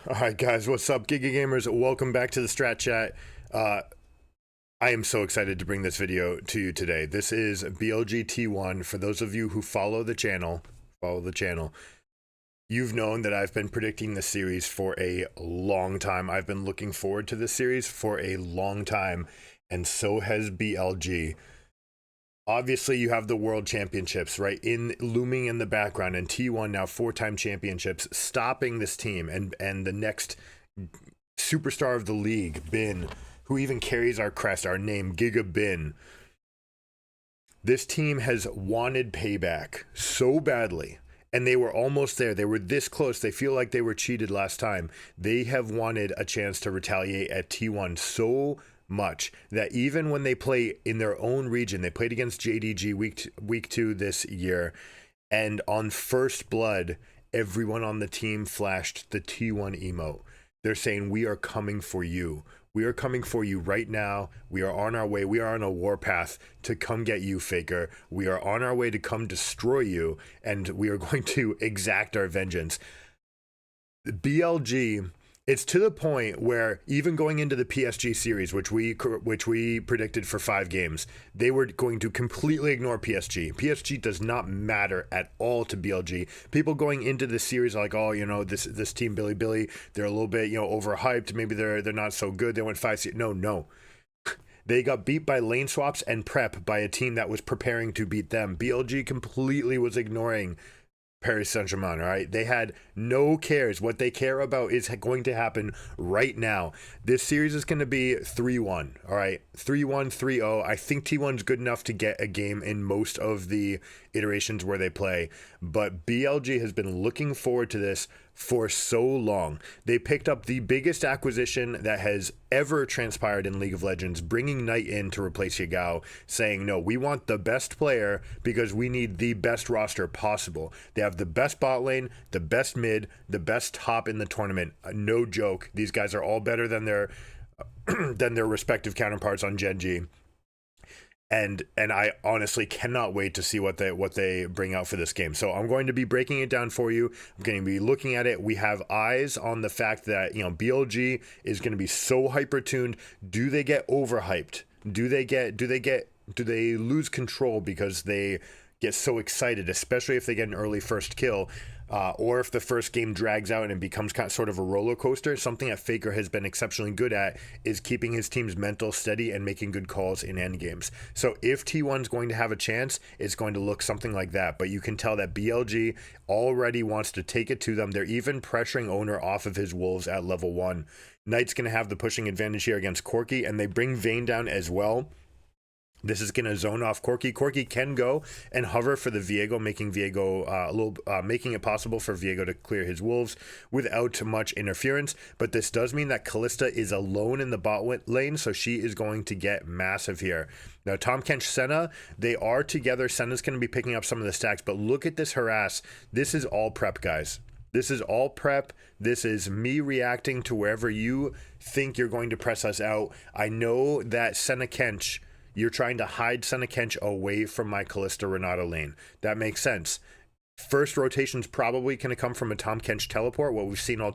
All right, guys, what's up, GIGA gamers? Welcome back to the Strat Chat. I am so excited to bring this video to you today. This is BLG T1. For those of you who follow the channel, you've known that I've been predicting this series for a long time. I've been looking forward to this series for a long time, and so has BLG. Obviously, you have the World Championships, right, looming in the background, and T1 now 4-time championships, stopping this team, and the next superstar of the league, Bin, who even carries our crest, our name, GIGA Bin. This team has wanted payback so badly, and they were almost there. They were this close. They feel like they were cheated last time. They have wanted a chance to retaliate at T1 so much that even when they play in their own region, they played against JDG week 2 this year, and on first blood, everyone on the team flashed the T1 emote. They're saying, we are coming for you. We are coming for you right now. We are on our way. We are on a warpath to come get you, Faker. We are on our way to come destroy you, and we are going to exact our vengeance. BLG, it's to the point where even going into the PSG series, which we predicted for 5 games, they were going to completely ignore PSG. PSG does not matter at all to BLG. People going into the series are like, oh, you know, this team Bili Bili, they're a little bit, you know, overhyped. Maybe they're not so good. They went 5. No. They got beat by lane swaps and prep by a team that was preparing to beat them. BLG completely was ignoring Paris Saint-Germain, all right? They had no cares. What they care about is going to happen right now. This series is going to be 3-1, all right? 3-1, 3-0. I think T1's good enough to get a game in most of the iterations where they play, but BLG has been looking forward to this for so long. They picked up the biggest acquisition that has ever transpired in League of Legends, bringing Knight in to replace Yagao, saying, no, we want the best player because we need the best roster possible. They have the best bot lane, the best mid, the best top in the tournament. No joke. These guys are all better than their respective counterparts on Gen G. And I honestly cannot wait to see what they bring out for this game. So I'm going to be breaking it down for you. I'm going to be looking at it. We have eyes on the fact that, you know, BLG is going to be so hyper tuned. Do they get overhyped? Do they lose control because they get so excited, especially if they get an early first kill? Or if the first game drags out and it becomes sort of a roller coaster. Something that Faker has been exceptionally good at is keeping his team's mental steady and making good calls in end games. So if T1's going to have a chance, it's going to look something like that. But you can tell that BLG already wants to take it to them. They're even pressuring Owner off of his wolves at level 1. Knight's going to have the pushing advantage here against Corki, and they bring Vayne down as well. This is going to zone off Corki. Corki can go and hover for the Viego, making Viego making it possible for Viego to clear his wolves without much interference. But this does mean that Kalista is alone in the bot lane, so she is going to get massive here. Now, Tahm Kench, Senna, they are together. Senna's going to be picking up some of the stacks, but look at this harass. This is all prep, guys. This is all prep. This is me reacting to wherever you think you're going to press us out. I know that Senna Kench, you're trying to hide Senna Kench away from my Kalista Renata lane. That makes sense. First rotation's probably going to come from a Tahm Kench teleport. What we've seen all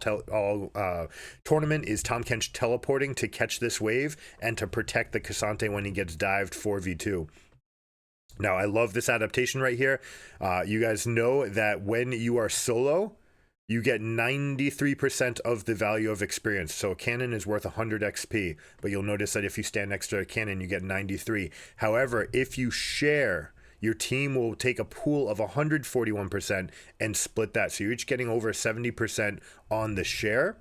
tournament is Tahm Kench teleporting to catch this wave and to protect the Cassante when he gets dived 4v2. Now, I love this adaptation right here. You guys know that when you are solo, you get 93% of the value of experience. So a cannon is worth 100 XP, but you'll notice that if you stand next to a cannon, you get 93. However, if you share, your team will take a pool of 141% and split that. So you're each getting over 70% on the share,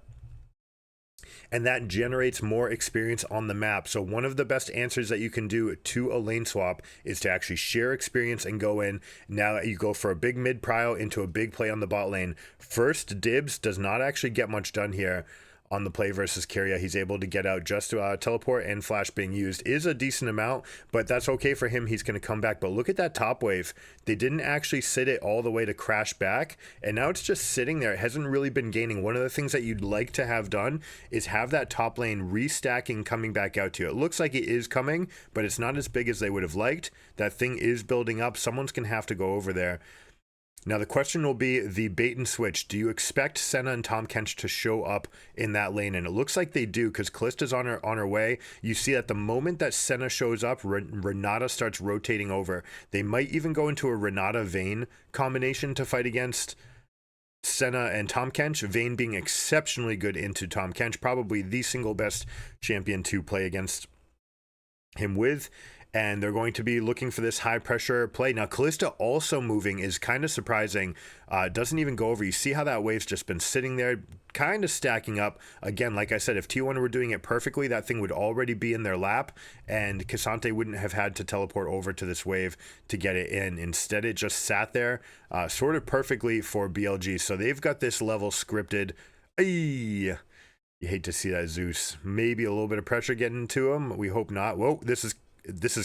and that generates more experience on the map. So one of the best answers that you can do to a lane swap is to actually share experience and go in. Now you go for a big mid prio into a big play on the bot lane. First dibs does not actually get much done here on the play versus Keria. He's able to get out just to teleport, and flash being used is a decent amount, but that's okay for him. He's going to come back. But look at that top wave. They didn't actually sit it all the way to crash back, and now it's just sitting there. It hasn't really been gaining. One of the things that you'd like to have done is have that top lane restacking coming back out to you. It looks like it is coming, but it's not as big as they would have liked. That thing is building up. Someone's going to have to go over there. Now the question will be the bait and switch. Do you expect Senna and Tahm Kench to show up in that lane? And it looks like they do, because Kallista's on her way. You see at the moment that Senna shows up, Renata starts rotating over. They might even go into a Renata Vayne combination to fight against Senna and Tahm Kench. Vayne being exceptionally good into Tahm Kench, probably the single best champion to play against him with. And they're going to be looking for this high pressure play. Now, Kallista also moving is kind of surprising. Doesn't even go over. You see how that wave's just been sitting there, kind of stacking up. Again, like I said, if T1 were doing it perfectly, that thing would already be in their lap, and K'Sante wouldn't have had to teleport over to this wave to get it in. Instead, it just sat there sort of perfectly for BLG. So they've got this level scripted. You hate to see that, Zeus. Maybe a little bit of pressure getting into him. We hope not. Whoa, this is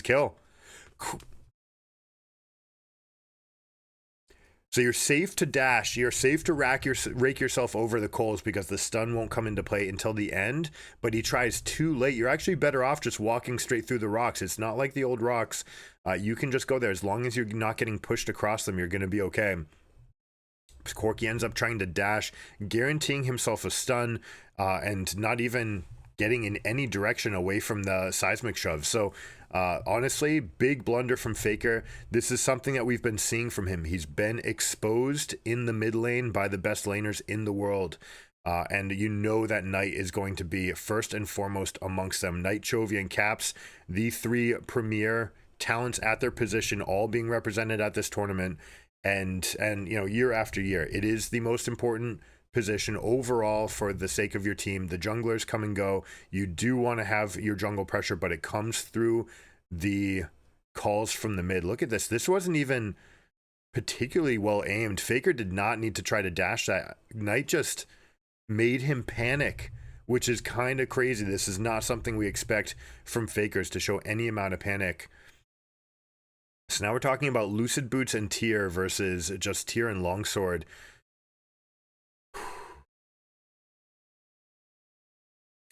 kill. So you're safe to dash. You're safe to rake yourself over the coals, because the stun won't come into play until the end. But he tries too late. You're actually better off just walking straight through the rocks. It's not like the old rocks. You can just go there. As long as you're not getting pushed across them, you're going to be okay. Corki ends up trying to dash, guaranteeing himself a stun, and not even getting in any direction away from the seismic shove. So honestly, big blunder from Faker. This is something that we've been seeing from him. He's been exposed in the mid lane by the best laners in the world. And you know that Knight is going to be first and foremost amongst them. Knight, Chovy, and Caps, the three premier talents at their position, all being represented at this tournament. And you know, year after year, it is the most important position overall for the sake of your team. The junglers come and go. You do want to have your jungle pressure, but it comes through the calls from the mid. Look at this. This wasn't even particularly well aimed. Faker did not need to try to dash that. Knight just made him panic, which is kind of crazy. This is not something we expect from Fakers, to show any amount of panic. So now we're talking about Lucid Boots and Tyr versus just Tyr and Longsword.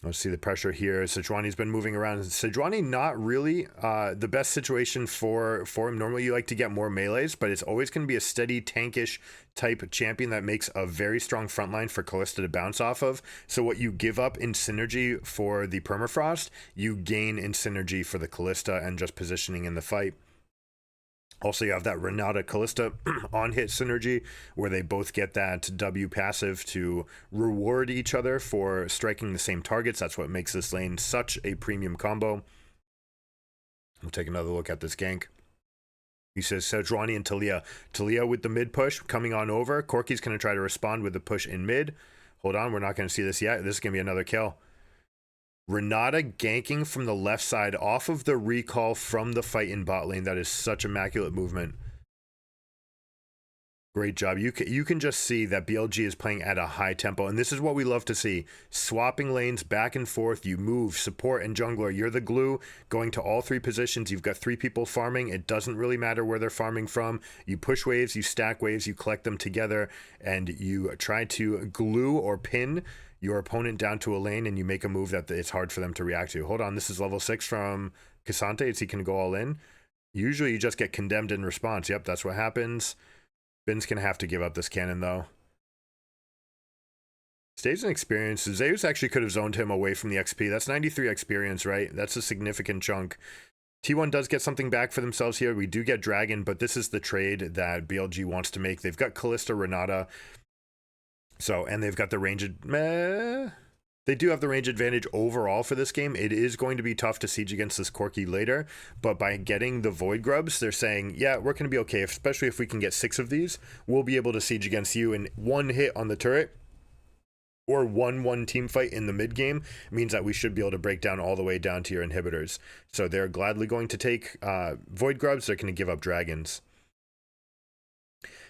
Let's see the pressure here. Sejuani's been moving around. Sejuani, not really the best situation for him. Normally you like to get more melees, but it's always going to be a steady tankish type champion that makes a very strong front line for Kalista to bounce off of. So what you give up in synergy for the Permafrost, you gain in synergy for the Kalista and just positioning in the fight. Also, you have that Renata Kalista on hit synergy, where they both get that W passive to reward each other for striking the same targets. That's what makes this lane such a premium combo. We'll take another look at this gank. He says Sejuani and Talia. Talia with the mid push coming on over. Corki's going to try to respond with the push in mid. Hold on, we're not going to see this yet. This is going to be another kill. Renata ganking from the left side off of the recall from the fight in bot lane. That is such immaculate movement. Great job. You can just see that BLG is playing at a high tempo, and this is what we love to see. Swapping lanes back and forth. You move, support, and jungler. You're the glue going to all three positions. You've got three people farming. It doesn't really matter where they're farming from. You push waves, you stack waves, you collect them together, and you try to glue or pin your opponent down to a lane, and you make a move that it's hard for them to react to. Hold on, this is level 6 from K'Sante. Is he can go all in? Usually you just get condemned in response. Yep, that's what happens. Ben's gonna have to give up this cannon though. Stays in experience. Zeus actually could have zoned him away from the XP. That's 93 experience, right? That's a significant chunk. T1 does get something back for themselves here. We do get Dragon, but this is the trade that BLG wants to make. They've got Kalista, Renata. So, and they've got the range. They do have the range advantage overall for this game. It is going to be tough to siege against this Corki later, but by getting the Void Grubs, they're saying, yeah, we're going to be okay, especially if we can get 6 of these. We'll be able to siege against you, and one hit on the turret or 1-1 team fight in the mid game means that we should be able to break down all the way down to your inhibitors. So they're gladly going to take Void Grubs. They're going to give up Dragons.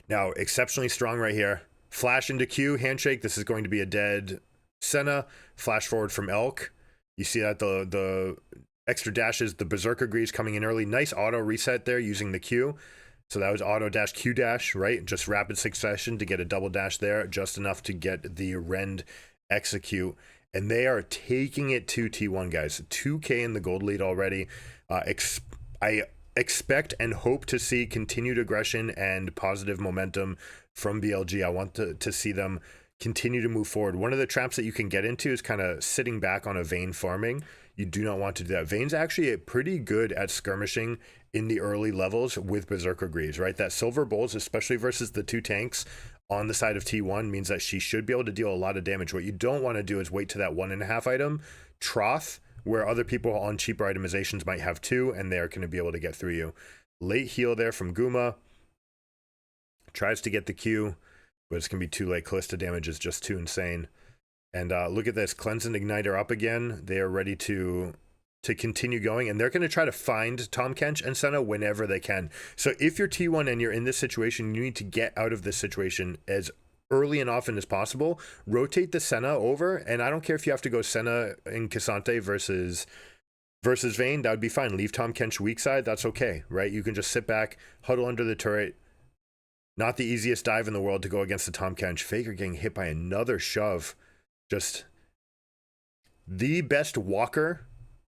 Now, exceptionally strong right here. Flash into Q, handshake. This is going to be a dead Senna. Flash forward from Elk. You see that the extra dashes, the Berserker Greaves coming in early. Nice auto reset there using the Q. So that was auto dash, Q dash, right? Just rapid succession to get a double dash there, just enough to get the Rend execute. And they are taking it to T1, guys. 2K in the gold lead already. expect and hope to see continued aggression and positive momentum from BLG. I want to see them continue to move forward. One of the traps that you can get into is kind of sitting back on a Vayne farming. You do not want to do that. Vayne's actually pretty good at skirmishing in the early levels with Berserker Greaves, right? That Silver Bowls, especially versus the 2 tanks on the side of T1, means that she should be able to deal a lot of damage. What you don't want to do is wait to that 1.5 item trough, where other people on cheaper itemizations might have 2, and they're going to be able to get through you. Late heal there from Guma. Tries to get the Q, but it's going to be too late. Callista damage is just too insane. And look at this. Cleanse and Igniter up again. They are ready to continue going, and they're going to try to find Tahm Kench and Senna whenever they can. So if you're T1 and you're in this situation, you need to get out of this situation as early and often as possible. Rotate the Senna over, and I don't care if you have to go Senna and Cassante versus Vayne, that would be fine. Leave Tahm Kench weak side, that's okay, right? You can just sit back, huddle under the turret. Not the easiest dive in the world to go against the Tahm Kench. Faker getting hit by another shove. Just the best walker,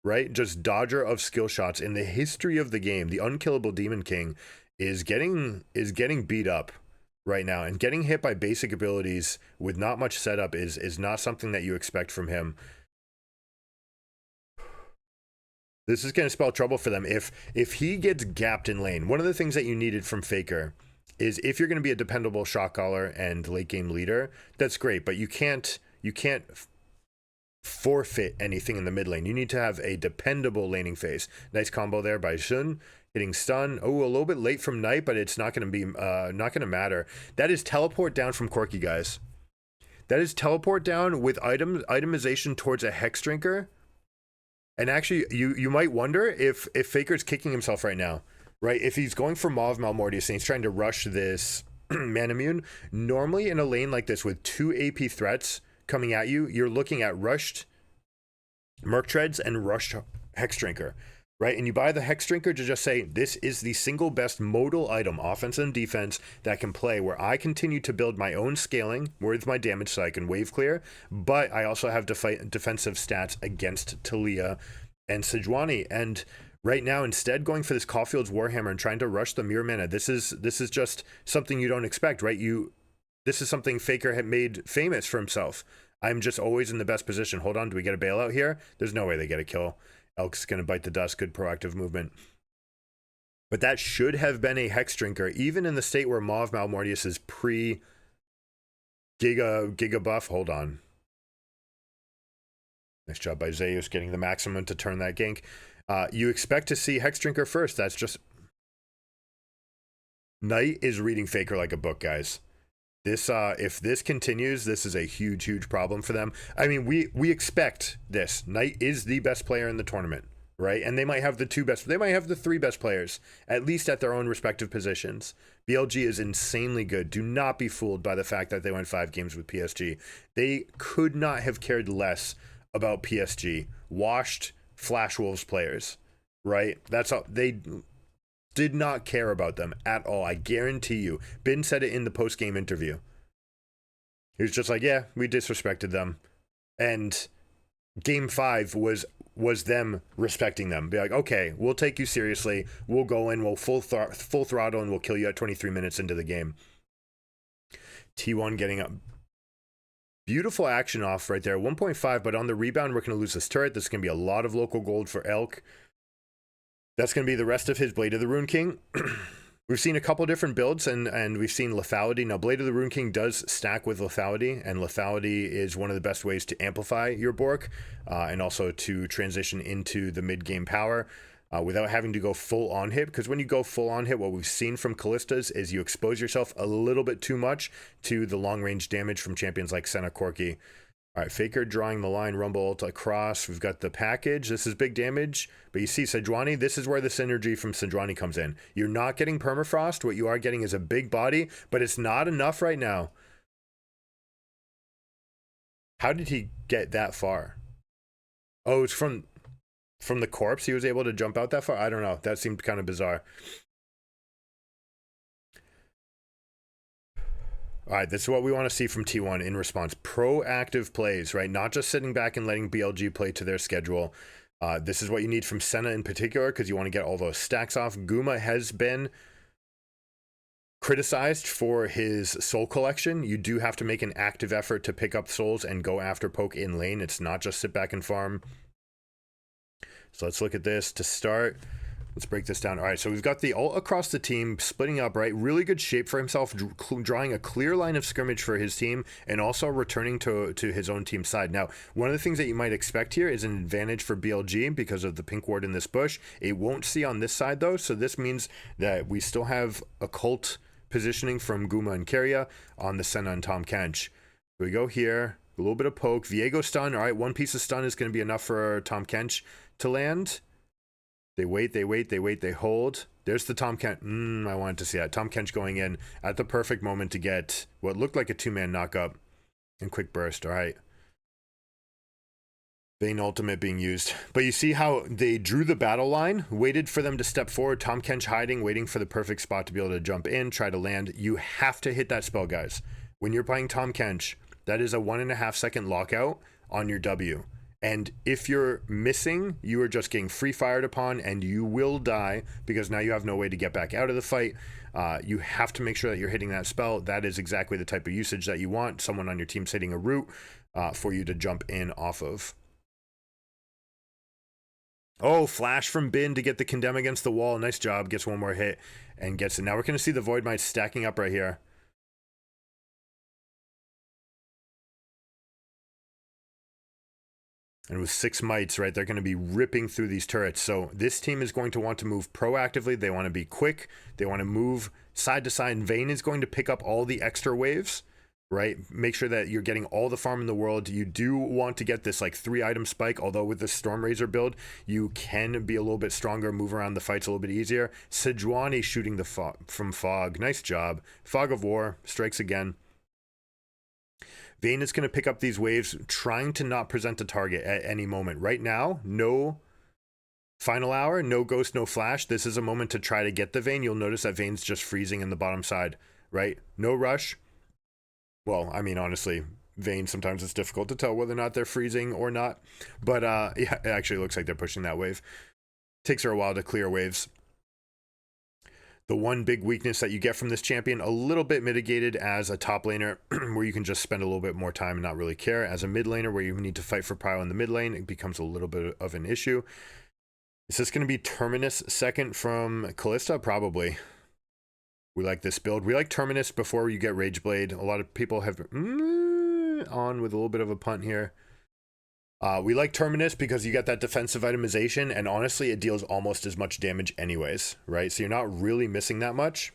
right? Just dodger of skill shots in the history of the game. The unkillable Demon King is getting beat up right now, and getting hit by basic abilities with not much setup is not something that you expect from him. This is going to spell trouble for them if he gets gapped in lane. One of the things that you needed from Faker is, if you're going to be a dependable shot caller and late game leader, that's great, but you can't forfeit anything in the mid lane. You need to have a dependable laning phase. Nice combo there by Xun, hitting stun. Oh, a little bit late from Knight, but it's not going to be not going to matter. That is teleport down from Corki, guys. That is teleport down with itemization towards a Hex Drinker. And actually, you might wonder if Faker's kicking himself right now, right? If he's going for Mauve Malmortius and he's trying to rush this Manamune, normally in a lane like this with 2 AP threats coming at you, you're looking at rushed Merc Treads and rushed Hex Drinker, right? And you buy the Hex Drinker to just say, this is the single best modal item, offense and defense, that can play, where I continue to build my own scaling with my damage so I can wave clear, but I also have defensive stats against Talia and Sejuani. And right now, instead going for this Caulfield's Warhammer and trying to rush the Mirror Mana, this is just something you don't expect, right? This is something Faker had made famous for himself. I'm just always in the best position. Hold on, do we get a bailout here? There's no way they get a kill. Elk's going to bite the dust. Good proactive movement. But that should have been a Hex Drinker, even in the state where Mauve Malmortius is pre-Giga buff. Hold on. Nice job by Zeus getting the maximum to turn that gank. You expect to see Hex Drinker first. That's just... Knight is reading Faker like a book, guys. This, if this continues, this is a huge problem for them. I mean, we expect this. Knight is the best player in the tournament, right? And they might have the 3 best players, at least at their own respective positions. BLG is insanely good. Do not be fooled by the fact that they went 5 games with PSG. They could not have cared less about PSG. Washed Flash Wolves players, right? That's all. They did not care about them at all. I guarantee you. Bin said it in the post-game interview. He was just like, yeah, we disrespected them. And game 5 was them respecting them. Be like, okay, we'll take you seriously. We'll go in, we'll full throttle, and we'll kill you at 23 minutes into the game. T1 getting up. Beautiful action off right there. 1.5, but on the rebound, we're going to lose this turret. This is going to be a lot of local gold for Elk. That's going to be the rest of his Blade of the Rune King. We've seen a couple different builds, and we've seen lethality. Now, Blade of the Rune King does stack with lethality, and lethality is one of the best ways to amplify your Bork, and also to transition into the mid-game power without having to go full on hit. Because when you go full on hit, what we've seen from Callistas is you expose yourself a little bit too much to the long-range damage from champions like Senna Corki. All right, Faker drawing the line, Rumble ult across. We've got the package. This is big damage. But you see Sejuani, this is where the synergy from Sejuani comes in. You're not getting permafrost. What you are getting is a big body, but it's not enough right now. How did he get that far? Oh, it's from the corpse he was able to jump out that far? I don't know. That seemed kind of bizarre. All right, this is what we want to see from T1 in response. Proactive plays, right? Not just sitting back and letting BLG play to their schedule. This is what you need from Senna in particular, because you want to get all those stacks off. Guma has been criticized for his soul collection. You do have to make an active effort to pick up souls and go after poke in lane. It's not just sit back and farm. So let's look at this to start. Let's break this down. All right, so we've got the ult across the team, splitting up, right? Really good shape for himself, drawing a clear line of scrimmage for his team, and also returning to his own team side. Now, one of the things that you might expect here is an advantage for BLG because of the pink ward in this bush. It won't see on this side, though, so this means that we still have occult positioning from Guma and Keria on the Senna and Tahm Kench. We go here, a little bit of poke. Viego stun. All right, one piece of stun is going to be enough for Tahm Kench to land. They wait, they hold. There's the Tahm Kench. I wanted to see that. Tahm Kench going in at the perfect moment to get what looked like a two-man knock-up and quick burst. All right. Vayne ultimate being used. But you see how they drew the battle line, waited for them to step forward. Tahm Kench hiding, waiting for the perfect spot to be able to jump in, try to land. You have to hit that spell, guys. When you're playing Tahm Kench, that is a 1.5 second lockout on your W. And if you're missing, you are just getting free fired upon and you will die because now you have no way to get back out of the fight. You have to make sure that you're hitting that spell. That is exactly the type of usage that you want. Someone on your team's hitting a root for you to jump in off of. Oh, flash from Bin to get the condemn against the wall. Nice job. Gets one more hit and gets it. Now we're going to see the Void Might stacking up right here. And with 6 mites, right, they're going to be ripping through these turrets. So this team is going to want to move proactively. They want to be quick. They want to move side to side. Vayne is going to pick up all the extra waves, right? Make sure that you're getting all the farm in the world. You do want to get this like 3-item spike, although with the Storm Razor build, you can be a little bit stronger, move around the fights a little bit easier. Sejuani shooting the from Fog. Nice job. Fog of War strikes again. Vayne is going to pick up these waves, trying to not present a target at any moment. Right now, no final hour, no ghost, no flash. This is a moment to try to get the Vayne. You'll notice that Vayne's just freezing in the bottom side, right? No rush. Well, I mean, honestly, Vayne, sometimes it's difficult to tell whether or not they're freezing or not. But yeah, it actually looks like they're pushing that wave. Takes her a while to clear waves. The one big weakness that you get from this champion, a little bit mitigated as a top laner, where you can just spend a little bit more time and not really care. As a mid laner, where you need to fight for prio in the mid lane, it becomes a little bit of an issue. Is this going to be Terminus second from Kalista? Probably. We like this build. We like Terminus before you get Rageblade. A lot of people have on with a little bit of a punt here. We like Terminus because you get that defensive itemization, and honestly, it deals almost as much damage anyways, right? So you're not really missing that much.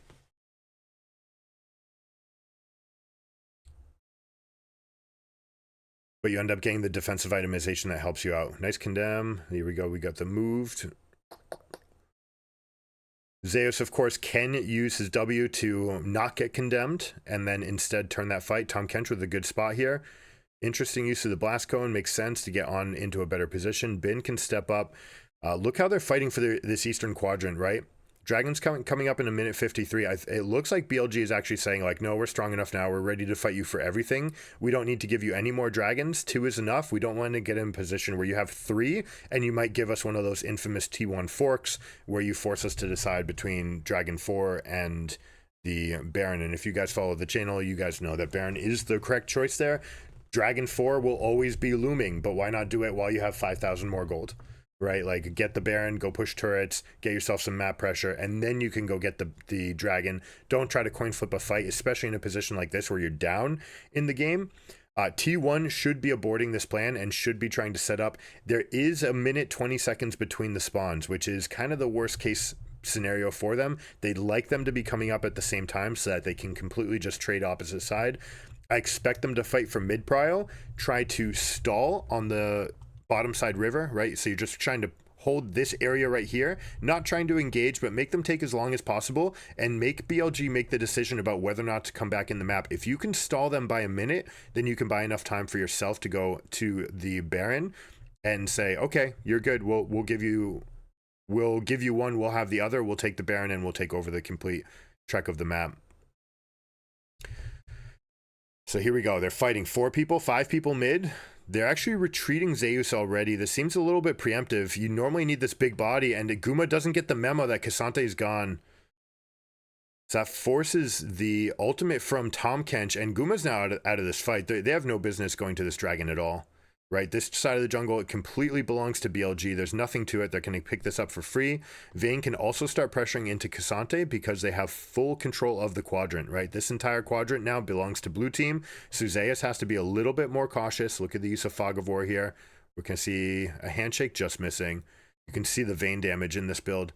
But you end up getting the defensive itemization that helps you out. Nice condemn. Here we go. We got the moved. Zeus, of course, can use his W to not get condemned and then instead turn that fight. Tahm Kench with a good spot here. Interesting use of the blast cone. Makes sense to get on into a better position. Bin can step up. Look how they're fighting for this eastern quadrant, right? Dragon's coming up in a minute 53. It looks like BLG is actually saying, like, no, we're strong enough now. We're ready to fight you for everything. We don't need to give you any more dragons. 2 is enough. We don't want to get in a position where you have 3, and you might give us one of those infamous T1 forks where you force us to decide between Dragon 4 and the Baron. And if you guys follow the channel, you guys know that Baron is the correct choice there. Dragon 4 will always be looming, but why not do it while you have 5,000 more gold, right? Like, get the Baron, go push turrets, get yourself some map pressure, and then you can go get the Dragon. Don't try to coin flip a fight, especially in a position like this where you're down in the game. T1 should be aborting this plan and should be trying to set up. There is a minute 20 seconds between the spawns, which is kind of the worst case scenario for them. They'd like them to be coming up at the same time so that they can completely just trade opposite side. I expect them to fight for mid prio, try to stall on the bottom side river, right? So you're just trying to hold this area right here, not trying to engage, but make them take as long as possible and make BLG make the decision about whether or not to come back in the map. If you can stall them by a minute, then you can buy enough time for yourself to go to the Baron and say, okay, you're good. We'll give you one, we'll have the other, we'll take the Baron, and we'll take over the complete trek of the map. So here we go. They're fighting 4 people, 5 people mid. They're actually retreating Zeus already. This seems a little bit preemptive. You normally need this big body, and Guma doesn't get the memo that Cassante is gone. So that forces the ultimate from Tahm Kench, and Guma's now out of this fight. They have no business going to this dragon at all, right? This side of the jungle, it completely belongs to BLG. There's nothing to it. They're going to pick this up for free. Vayne can also start pressuring into Cassante because they have full control of the quadrant, right? This entire quadrant now belongs to blue team. So Zeus has to be a little bit more cautious. Look at the use of Fog of War here. We can see a handshake just missing. You can see the Vayne damage in this build.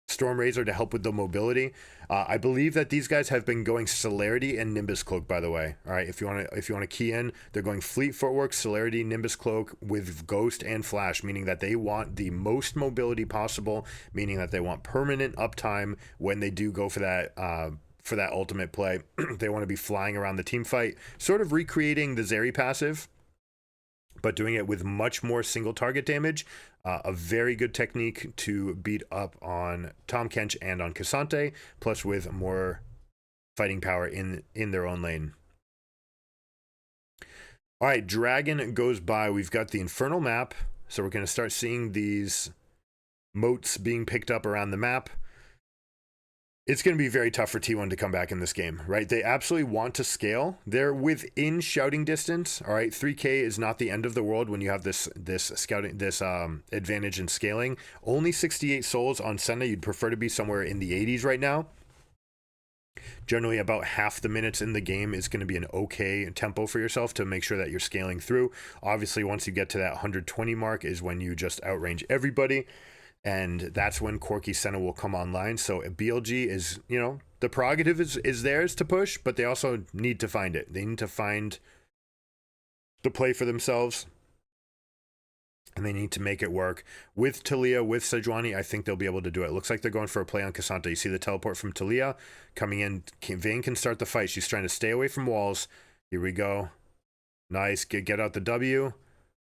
Storm Razor to help with the mobility. I believe that these guys have been going Celerity and Nimbus Cloak, by the way. All right, if you want to key in, they're going Fleet Footwork, Celerity, Nimbus Cloak with Ghost and Flash, meaning that they want the most mobility possible, meaning that they want permanent uptime when they do go for that ultimate play. They want to be flying around the team fight, sort of recreating the Zeri passive, but doing it with much more single target damage. A very good technique to beat up on Tahm Kench and on Cassante, plus with more fighting power in their own lane. All right, Dragon goes by. We've got the Infernal map, so we're going to start seeing these moats being picked up around the map. It's going to be very tough for T1 to come back in this game, right? They absolutely want to scale. They're within shouting distance. All right, 3K is not the end of the world when you have this advantage in scaling. Only 68 souls on Senna. You'd prefer to be somewhere in the 80s right now. Generally, about half the minutes in the game is going to be an okay tempo for yourself to make sure that you're scaling through. Obviously, once you get to that 120 mark is when you just outrange everybody. And that's when Corki Senna will come online. So BLG is, you know, the prerogative is theirs to push, but they also need to find it. They need to find the play for themselves, and they need to make it work. With Talia, with Sejuani, I think they'll be able to do it. Looks like they're going for a play on Cassante. You see the teleport from Talia coming in. Vayne can start the fight. She's trying to stay away from walls. Here we go. Nice. Get out the W.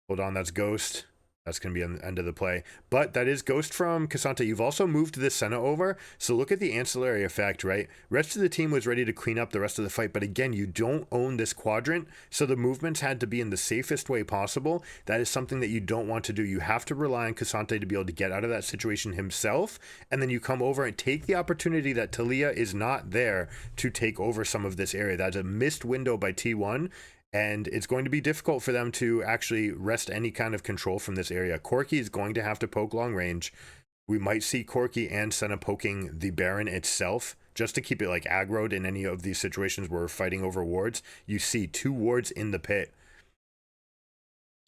Hold on, that's Ghost. That's going to be on the end of the play. But that is Ghost from Cassante. You've also moved this Senna over. So look at the ancillary effect, right? Rest of the team was ready to clean up the rest of the fight. But again, you don't own this quadrant. So the movements had to be in the safest way possible. That is something that you don't want to do. You have to rely on Cassante to be able to get out of that situation himself. And then you come over and take the opportunity that Talia is not there to take over some of this area. That's a missed window by T1. And it's going to be difficult for them to actually wrest any kind of control from this area. Corki is going to have to poke long range. We might see Corki and Senna poking the Baron itself, just to keep it like aggroed in any of these situations where we're fighting over wards. You see 2 wards in the pit.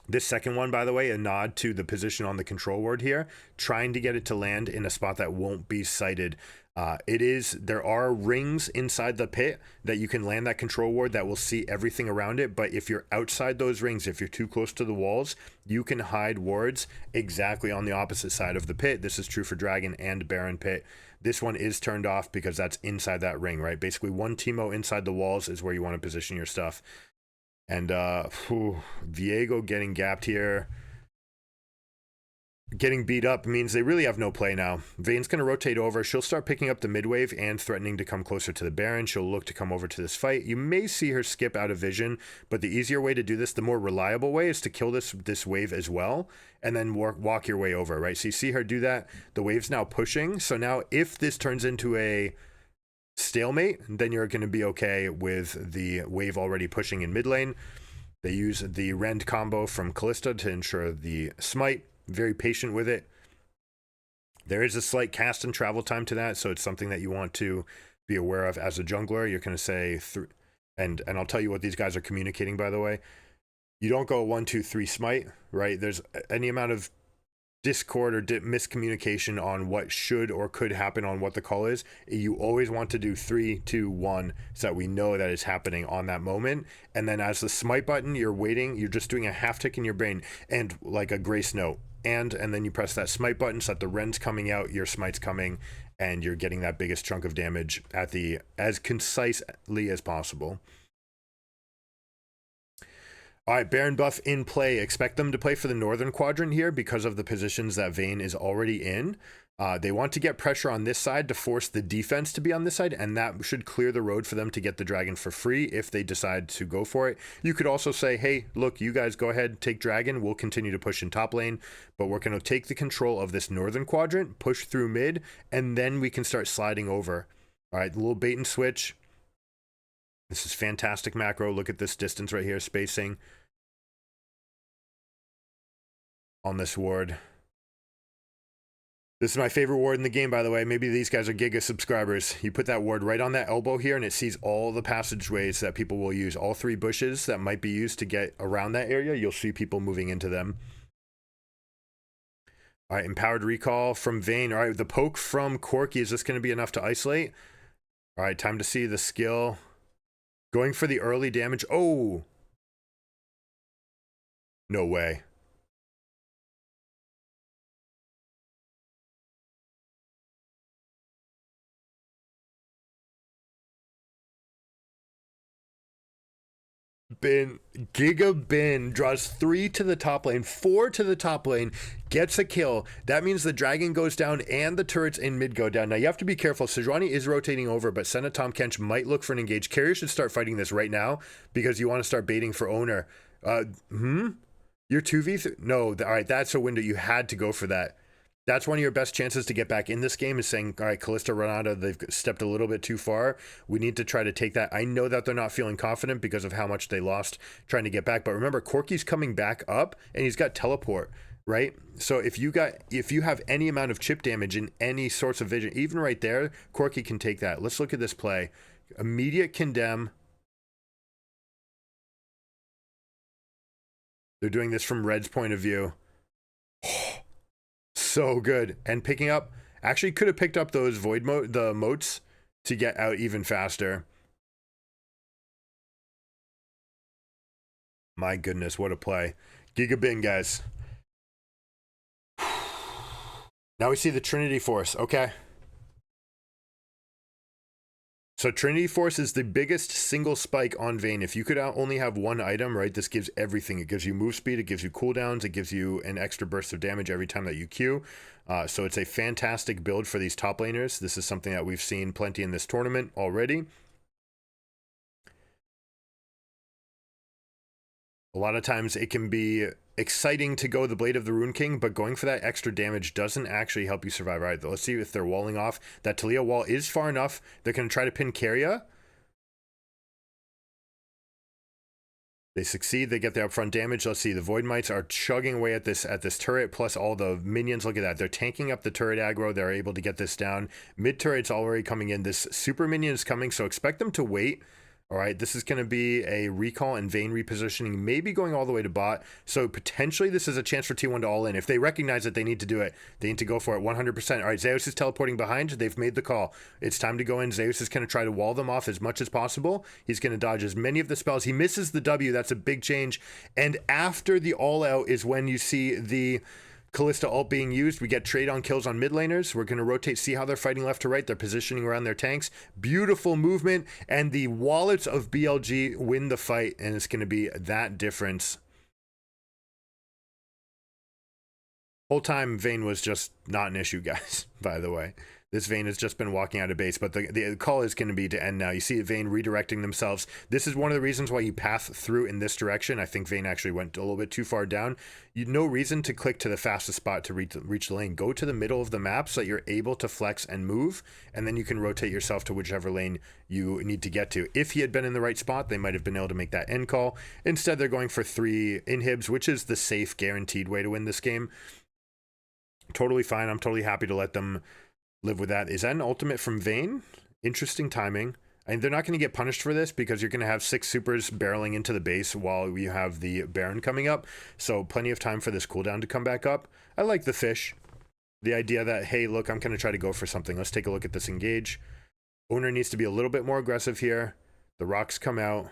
This second one, by the way, a nod to the position on the control ward here, trying to get it to land in a spot that won't be sighted. There are rings inside the pit that you can land that control ward that will see everything around it. But if you're outside those rings, if you're too close to the walls, you can hide wards exactly on the opposite side of the pit. This is true for Dragon and Baron pit. This one is turned off because that's inside that ring, right? Basically, one Teemo inside the walls is where you want to position your stuff. And Viego getting gapped here. Getting beat up means they really have no play now. Vayne's going to rotate over. She'll start picking up the mid wave and threatening to come closer to the Baron. She'll look to come over to this fight. You may see her skip out of vision, but the easier way to do this, the more reliable way, is to kill this wave as well, and then walk your way over, right? So you see her do that. The wave's now pushing. So now if this turns into a stalemate, then you're going to be okay with the wave already pushing in mid lane. They use the Rend combo from Kalista to ensure the smite. Very patient with it. There is a slight cast and travel time to that, so it's something that you want to be aware of as a jungler. You're going to say, and I'll tell you what these guys are communicating, by the way. You don't go 1, 2, 3 smite, right? There's any amount of discord or miscommunication on what should or could happen on what the call is. You always want to do 3, 2, 1 so that we know that it's happening on that moment. And then as the smite button, you're waiting, you're just doing a half tick in your brain and like a grace note. And then you press that smite button so that the Ren's coming out, your smite's coming, and you're getting that biggest chunk of damage at the as concisely as possible. All right, Baron buff in play. Expect them to play for the northern quadrant here because of the positions that Vayne is already in. They want to get pressure on this side to force the defense to be on this side, and that should clear the road for them to get the dragon for free if they decide to go for it. You could also say, hey, look, you guys go ahead, take dragon. We'll continue to push in top lane, but we're going to take the control of this northern quadrant, push through mid, and then we can start sliding over. All right, a little bait and switch. This is fantastic macro. Look at this distance right here, spacing on this ward. This is my favorite ward in the game, by the way. Maybe these guys are GIGA subscribers. You put that ward right on that elbow here, and it sees all the passageways that people will use. All 3 bushes that might be used to get around that area. You'll see people moving into them. All right, empowered recall from Vayne. All right, the poke from Corki. Is this going to be enough to isolate? All right, time to see the skill. Going for the early damage. Oh! No way. Giga Bin draws 3 to the top lane, 4 to the top lane, gets a kill. That means the dragon goes down and the turrets in mid go down. Now you have to be careful. Sejuani is rotating over, but Senna Tom Kench might look for an engage. Carrier should start fighting this right now because you want to start baiting for owner. You're 2v3? No, all right, that's a window. You had to go for that. That's one of your best chances to get back in this game is saying, all right, Kalista, Renata, they've stepped a little bit too far. We need to try to take that. I know that they're not feeling confident because of how much they lost trying to get back. But remember, Corki's coming back up and he's got teleport, right? So if you have any amount of chip damage in any sorts of vision, even right there, Corki can take that. Let's look at this play. Immediate condemn. They're doing this from Red's point of view. So good. And picking up, actually could have picked up those the moats to get out even faster. My goodness, what a play. Giga Bin, guys. Now we see the Trinity Force. Okay. So Trinity Force is the biggest single spike on Vayne. If you could only have one item, right, this gives everything. It gives you move speed, it gives you cooldowns, it gives you an extra burst of damage every time that you Q. So it's a fantastic build for these top laners. This is something that we've seen plenty in this tournament already. A lot of times it can be exciting to go the Blade of the Rune King, but going for that extra damage doesn't actually help you survive. All right, let's see if they're walling off. That Talia wall is far enough. They're going to try to pin Keria. They succeed. They get the upfront damage. Let's see. The Void Mites are chugging away at this turret, plus all the minions. Look at that. They're tanking up the turret aggro. They're able to get this down. Mid turret's already coming in. This super minion is coming, so expect them to wait. All right, this is going to be a recall and Vayne repositioning, maybe going all the way to bot. So potentially this is a chance for T1 to all in. If they recognize that they need to do it, they need to go for it 100%. All right, Zeus is teleporting behind. They've made the call. It's time to go in. Zeus is going to try to wall them off as much as possible. He's going to dodge as many of the spells. He misses the W. That's a big change. And after the all out is when you see the Kalista ult being used. We get trade on kills on mid laners. We're going to rotate, see how they're fighting left to right. They're positioning around their tanks. Beautiful movement, and the wallets of BLG win the fight, and it's going to be that difference. Whole time Vayne was just not an issue, guys, by the way. This Vayne has just been walking out of base, but the call is going to be to end now. You see Vayne redirecting themselves. This is one of the reasons why you path through in this direction. I think Vayne actually went a little bit too far down. No reason to click to the fastest spot to reach the lane. Go to the middle of the map so that you're able to flex and move, and then you can rotate yourself to whichever lane you need to get to. If he had been in the right spot, they might have been able to make that end call. Instead, they're going for 3 inhibs, which is the safe, guaranteed way to win this game. Totally fine. I'm totally happy to let them live with that. Is that an ultimate from Vayne? Interesting timing. And they're not going to get punished for this because you're going to have 6 supers barreling into the base while you have the Baron coming up. So plenty of time for this cooldown to come back up. I like the fish. The idea that, hey, look, I'm going to try to go for something. Let's take a look at this engage. Owner needs to be a little bit more aggressive here. The rocks come out.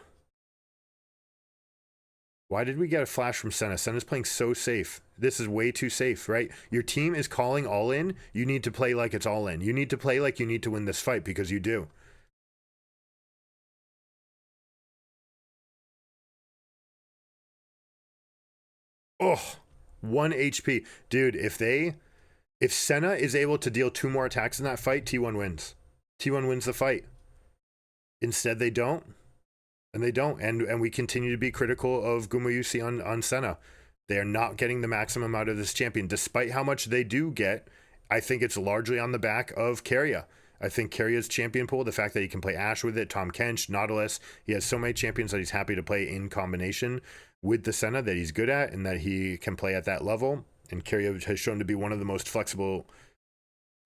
Why did we get a flash from Senna? Senna's playing so safe. This is way too safe, right? Your team is calling all in. You need to play like it's all in. You need to play like you need to win this fight because you do. Oh, 1 HP. Dude, if they If Senna is able to deal 2 more attacks in that fight, T1 wins. T1 wins the fight. Instead, they don't. And they don't. And we continue to be critical of Gumayusi on Senna. They are not getting the maximum out of this champion. Despite how much they do get, I think it's largely on the back of Keria. I think Keria's champion pool, the fact that he can play Ashe with it, Tom Kench, Nautilus, he has so many champions that he's happy to play in combination with the Senna that he's good at and that he can play at that level. And Keria has shown to be one of the most flexible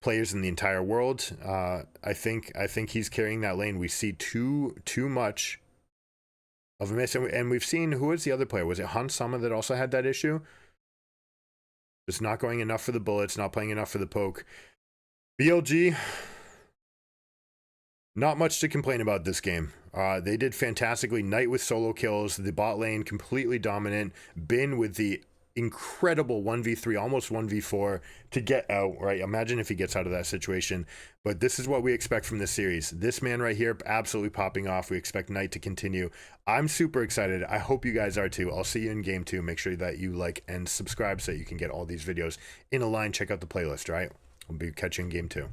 players in the entire world. I think he's carrying that lane. We see too much of a miss. And we've seen, who was the other player? Was it Hans Sama that also had that issue? Just not going enough for the bullets, not playing enough for the poke. BLG, not much to complain about this game. They did fantastically. Knight with solo kills, the bot lane completely dominant. Bin with the incredible 1v3, almost 1v4 to get out, right? Imagine if he gets out of that situation. But this is what we expect from this series. This man right here, absolutely popping off. We expect Knight to continue. I'm super excited. I hope you guys are too. I'll see you in game 2. Make sure that you like and subscribe so that you can get all these videos in a line. Check out the playlist, right? We'll be catching game 2.